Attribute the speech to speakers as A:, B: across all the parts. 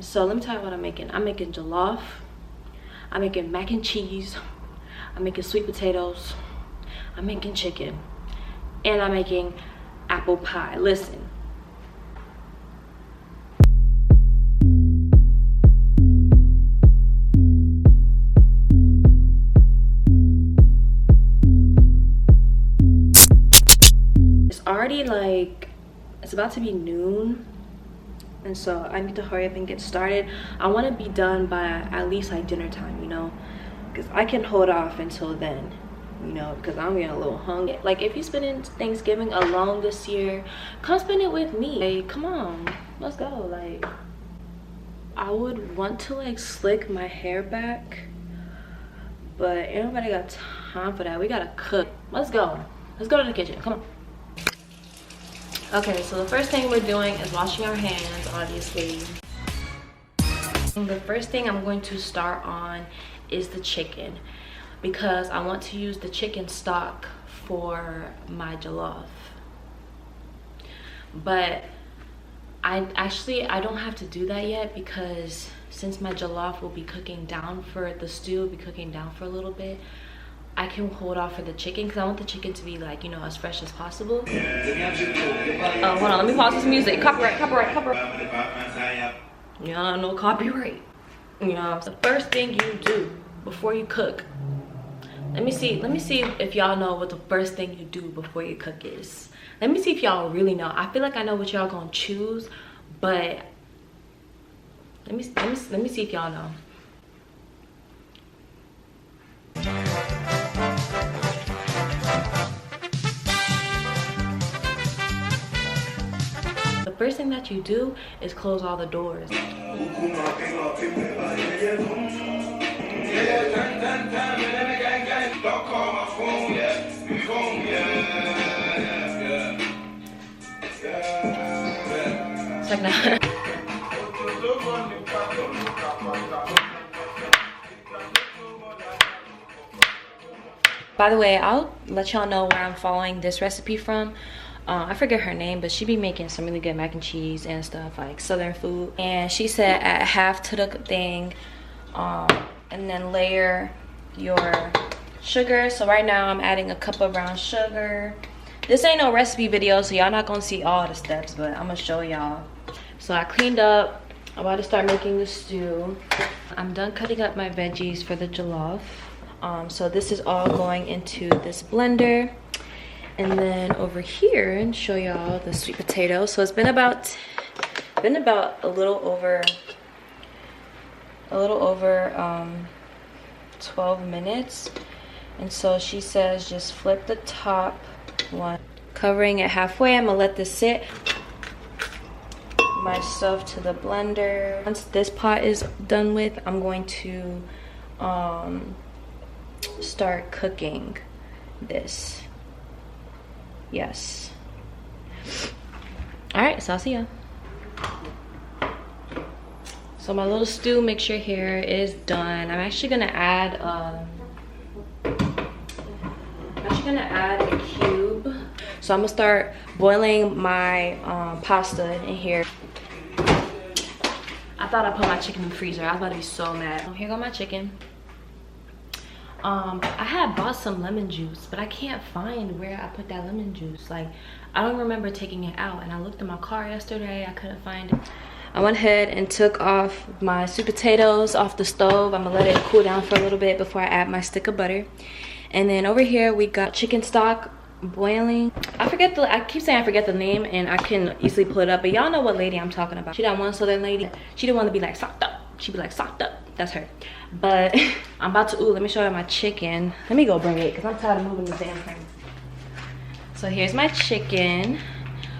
A: So let me tell you what I'm making. I'm making jollof, I'm making mac and cheese, I'm making sweet potatoes, I'm making chicken, and I'm making apple pie. Listen. It's already like, it's about to be noon. And so I need to hurry up and get started. I want to be done by at least like dinner time, you know, because I can hold off until then, you know, because I'm getting a little hungry. Like, if you're spending Thanksgiving alone this year, come spend it with me. Like, come on, let's go. Like, I would want to like slick my hair back, but ain't nobody got time for that. We gotta cook. Let's go to the kitchen. Come on. Okay, so the first thing we're doing is washing our hands, obviously. And the first thing I'm going to start on is the chicken, because I want to use the chicken stock for my jollof. But I don't have to do that yet, because since my jollof will be cooking down for the stew, will be cooking down for a little bit, I can hold off for the chicken, because I want the chicken to be like, you know, as fresh as possible. Oh, hold on, let me pause this music. Copyright. Yeah, no copyright. You know, the first thing you do before you cook. Let me see if y'all know what the first thing you do before you cook is. Let me see if y'all really know. I feel like I know what y'all gonna choose, but let me see if y'all know. The first thing that you do is close all the doors. Check that. By the way, I'll let y'all know where I'm following this recipe from. I forget her name, but she be making some really good mac and cheese and stuff, like southern food. And she said add half to the thing, and then layer your sugar. So right now I'm adding a cup of brown sugar. This ain't no recipe video, so y'all not gonna see all the steps, but I'm gonna show y'all. So I cleaned up. I'm about to start making the stew. I'm done cutting up my veggies for the jollof. So this is all going into this blender. And then over here, and show y'all the sweet potato. So it's been about a little over 12 minutes. And so she says just flip the top one, covering it halfway. I'm gonna let this sit. My stuff to the blender. Once this pot is done with, I'm going to start cooking this. Yes. All right, so I'll see ya. So my little stew mixture here is done. I'm actually gonna add a cube. So I'm gonna start boiling my pasta in here. I thought I put my chicken in the freezer. I was about to be so mad. Here go my chicken. I had bought some lemon juice, but I can't find where I put that lemon juice. Like, I don't remember taking it out, and I looked in my car yesterday. I couldn't find it. I went ahead and took off my sweet potatoes off the stove. I'm gonna let it cool down for a little bit before I add my stick of butter. And then over here we got chicken stock boiling. I keep saying I forget the name, and I can easily pull it up, but y'all know what lady I'm talking about. She that one southern lady. She didn't want to be like socked up. She'd be like socked up. That's her. But I'm about to, let me show you my chicken. Let me go bring it, because I'm tired of moving this damn thing. So here's my chicken.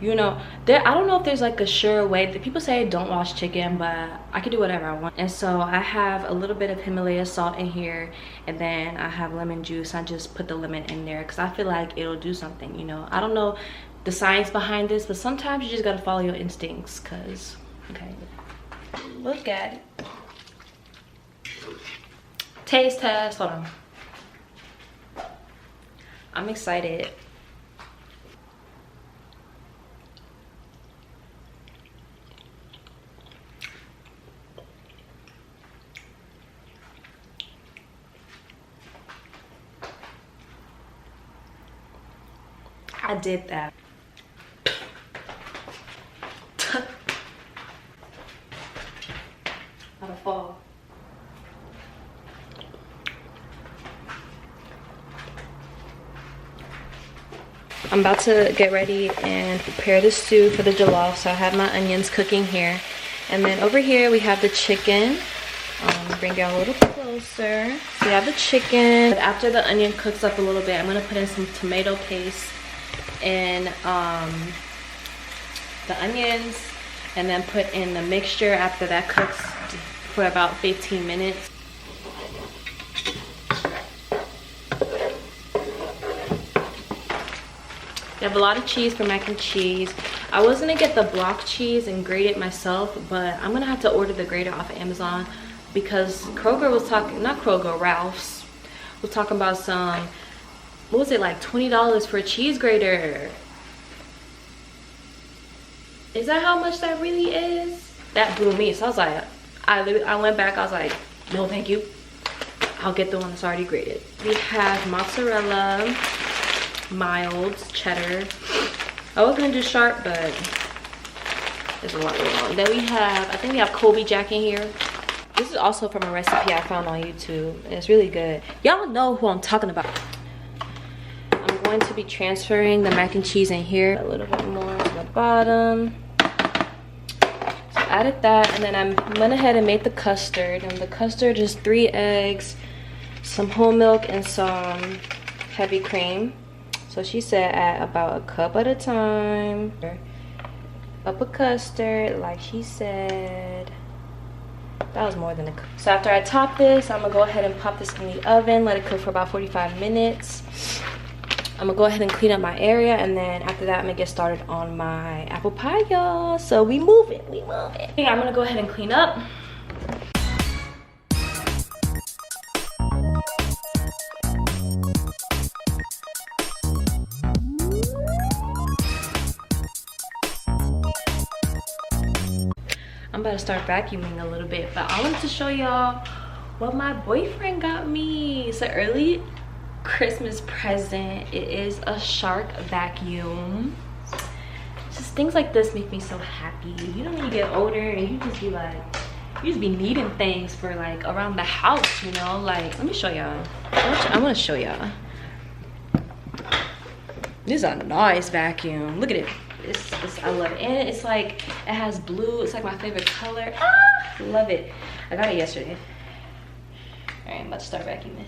A: You know, I don't know if there's like a sure way. People say don't wash chicken, but I can do whatever I want. And so I have a little bit of Himalaya salt in here, and then I have lemon juice. I just put the lemon in there because I feel like it'll do something, you know. I don't know the science behind this, but sometimes you just gotta follow your instincts, because, okay. Look at it. Taste test, hold on. I'm excited. I did that. I'll fall. I'm about to get ready and prepare the stew for the jollof. So I have my onions cooking here. And then over here we have the chicken. Bring y'all a little closer. So we have the chicken. After the onion cooks up a little bit, I'm gonna put in some tomato paste and the onions, and then put in the mixture after that cooks for about 15 minutes. I have a lot of cheese for mac and cheese. I was gonna get the block cheese and grate it myself, but I'm gonna have to order the grater off of Amazon because Kroger was talking, not Kroger, Ralph's was talking about some, what was it, like $20 for a cheese grater. Is that how much that really is? That blew me. So I was like, I went back, I was like, no thank you. I'll get the one that's already grated. We have mozzarella, mild, cheddar. I was gonna do sharp, but there's a lot going on. Then we have, I think we have Colby Jack in here. This is also from a recipe I found on YouTube. It's really good. Y'all know who I'm talking about. I'm going to be transferring the mac and cheese in here. A little bit more to the bottom. So I added that, and then I went ahead and made the custard. And the custard is 3 eggs, some whole milk, and some heavy cream. So she said add about a cup at a time. Up a custard, like she said. That was more than a cup. So after I top this, I'm gonna go ahead and pop this in the oven, let it cook for about 45 minutes. I'm gonna go ahead and clean up my area, and then after that, I'm gonna get started on my apple pie, y'all. So we move it, we move it. Okay, I'm gonna go ahead and clean up. I'm about to start vacuuming a little bit, but I wanted to show y'all what my boyfriend got me. It's an early Christmas present. It is a Shark vacuum. Just things like this make me so happy. You know, when you get older and you just be like, you just be needing things for like around the house, you know? Like, let me show y'all. I want to show y'all. This is a nice vacuum. Look at it. I love it. And it's like, it has blue. It's like my favorite color. Ah, love it. I got it yesterday. All right, I'm about to start vacuuming.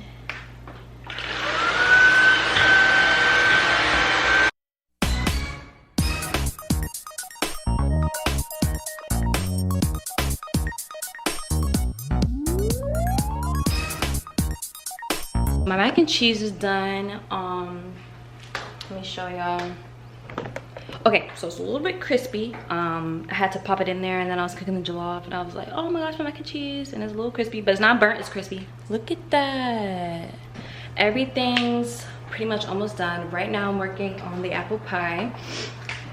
A: My mac and cheese is done. Let me show y'all. Okay, so it's a little bit crispy. I had to pop it in there, and then I was cooking the jollof, and I was like, oh my gosh, my mac and cheese, and it's a little crispy, but it's not burnt, it's crispy. Look at that. Everything's pretty much almost done. Right now I'm working on the apple pie,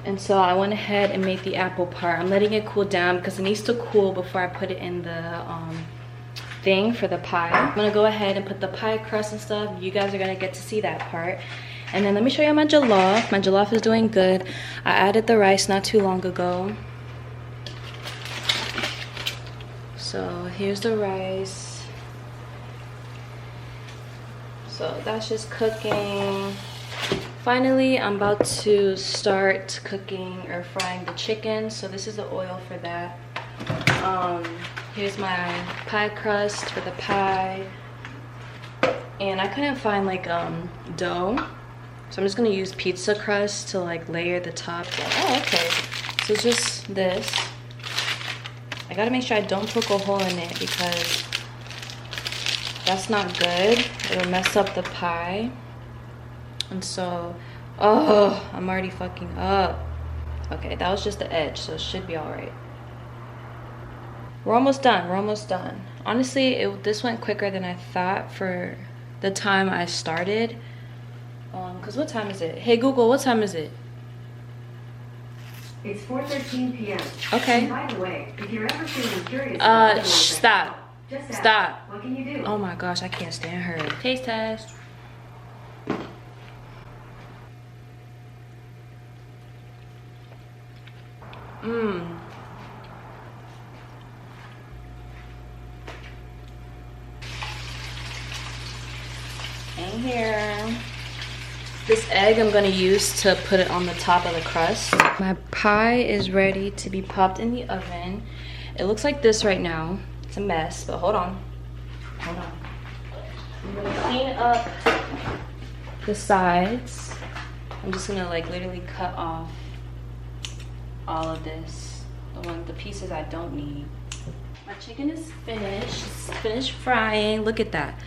A: and so I went ahead and made the apple part. I'm letting it cool down because it needs to cool before I put it in the thing for the pie. I'm gonna go ahead and put the pie crust and stuff. You guys are gonna get to see that part. And then let me show you my jollof. My jollof is doing good. I added the rice not too long ago. So here's the rice. So that's just cooking. Finally, I'm about to start cooking or frying the chicken. So this is the oil for that. Here's my pie crust for the pie. And I couldn't find like dough. So I'm just gonna use pizza crust to like layer the top. Oh, okay. So it's just this. I gotta make sure I don't poke a hole in it because that's not good. It'll mess up the pie. And so, oh, I'm already fucking up. Okay, that was just the edge, so it should be all right. We're almost done, we're almost done. Honestly, this went quicker than I thought for the time I started. Cause what time is it? Hey Google, what time is it?
B: It's 4:13 p.m.
A: Okay.
B: And by the way, if you're ever feeling curious,
A: stop.
B: Just ask,
A: Stop.
B: what can you do?
A: Oh my gosh, I can't stand her. Taste test. And here, this egg I'm gonna use to put it on the top of the crust. My pie is ready to be popped in the oven. It looks like this right now. It's a mess, but hold on. Hold on. I'm gonna clean up the sides. I'm just gonna like literally cut off all of this, the pieces I don't need. My chicken is finished. It's finished frying. Look at that.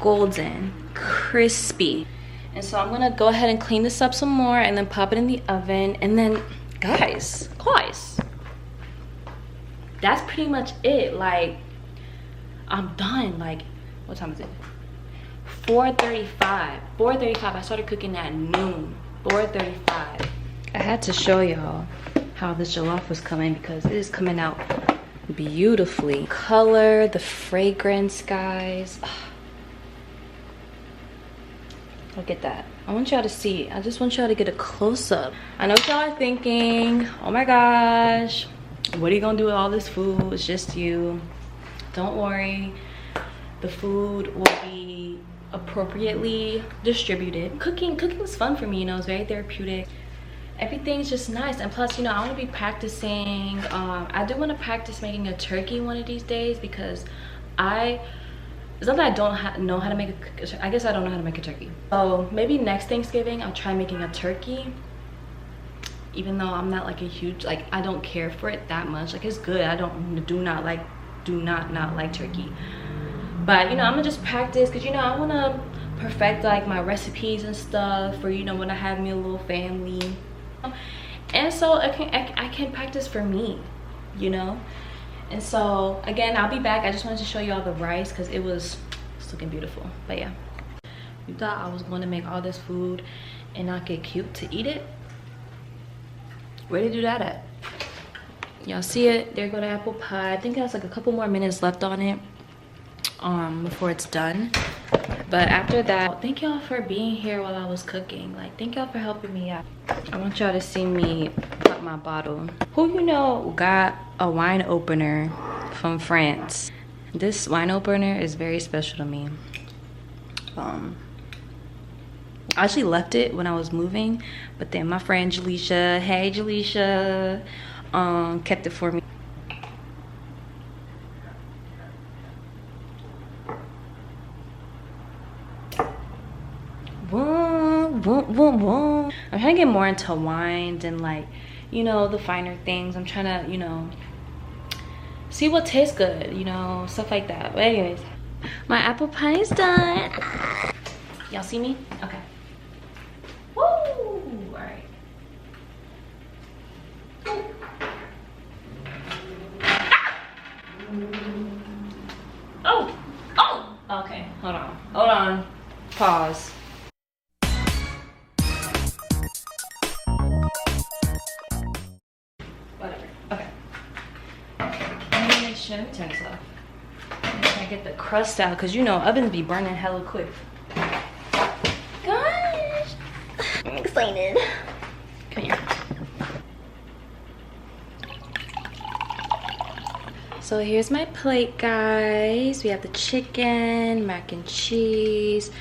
A: Golden, crispy. And so I'm gonna go ahead and clean this up some more and then pop it in the oven. And then guys, that's pretty much it. Like, I'm done. Like, what time is it? 4:35. 4:35. I started cooking at noon. 4:35. I had to show y'all how this jollof was coming because it is coming out beautifully. Color, the fragrance, guys. Look at that. I want y'all to see. I just want y'all to get a close-up. I know y'all are thinking, oh my gosh, what are you gonna do with all this food? It's just you. Don't worry. The food will be appropriately distributed. Cooking was fun for me, you know. It's very therapeutic. Everything's just nice. And plus, you know, I want to be practicing. I do want to practice making a turkey one of these days because it's not that I don't know how to make I guess I don't know how to make a turkey. So maybe next Thanksgiving I'll try making a turkey, even though I'm not like a huge, like, I don't care for it that much. Like, it's good. I do not like turkey, but you know, I'm gonna just practice because, you know, I want to perfect like my recipes and stuff for, you know, when I have me a little family, and so I can practice for me, you know. And so again, I'll be back. I just wanted to show you all the rice because it's looking beautiful. But yeah, you thought I was going to make all this food and not get cute to eat it? Where did you do that at? Y'all see it? There go the apple pie. I think it has like a couple more minutes left on it before it's done. But after that, thank y'all for being here while I was cooking. Like, thank y'all for helping me out. I want y'all to see me pop my bottle. Who you know got a wine opener from France? This wine opener is very special to me. I actually left it when I was moving, but then my friend Jaleisha, hey Jaleisha, kept it for me. I'm trying to get more into wines and, like, you know, the finer things. I'm trying to, you know, see what tastes good, you know, stuff like that. But anyways, my apple pie is done. Y'all see me? Okay. Woo! All right. Oh! Okay, hold on. Pause. Whatever. Okay. Let me make sure everything's off. I'm trying to get the crust out because, you know, ovens be burning hella quick. Gosh, I'm excited. Come here. So here's my plate, guys. We have the chicken, mac and cheese,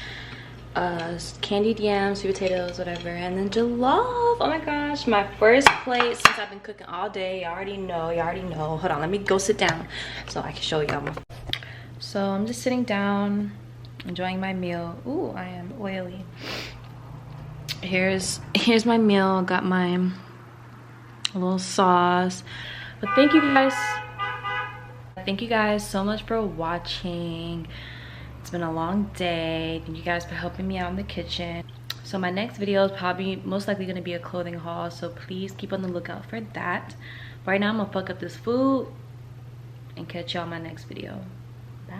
A: candied yams, sweet potatoes, whatever, and then jollof. Oh my gosh, my first plate since I've been cooking all day. You already know. Hold on, let me go sit down so I can show y'all. So I'm just sitting down, enjoying my meal. Ooh, I am oily. Here's my meal. Got my little sauce. But thank you guys so much for watching. It's been a long day. Thank you guys for helping me out in the kitchen. So my next video is probably most likely going to be a clothing haul, so please keep on the lookout for that. Right now I'm gonna fuck up this food and catch y'all in my next video. Bye.